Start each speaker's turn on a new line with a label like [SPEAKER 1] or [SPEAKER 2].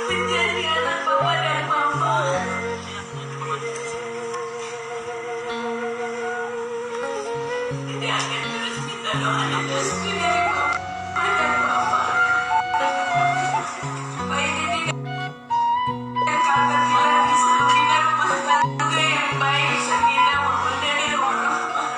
[SPEAKER 1] Menjadi anak papa dan mama. Ini akan terus minta doa dan restu dari papa dan mama. Supaya jadi dan kakak kita bisa membina rumah tangga yang baik, sakinah, mawaddah dan warahmah.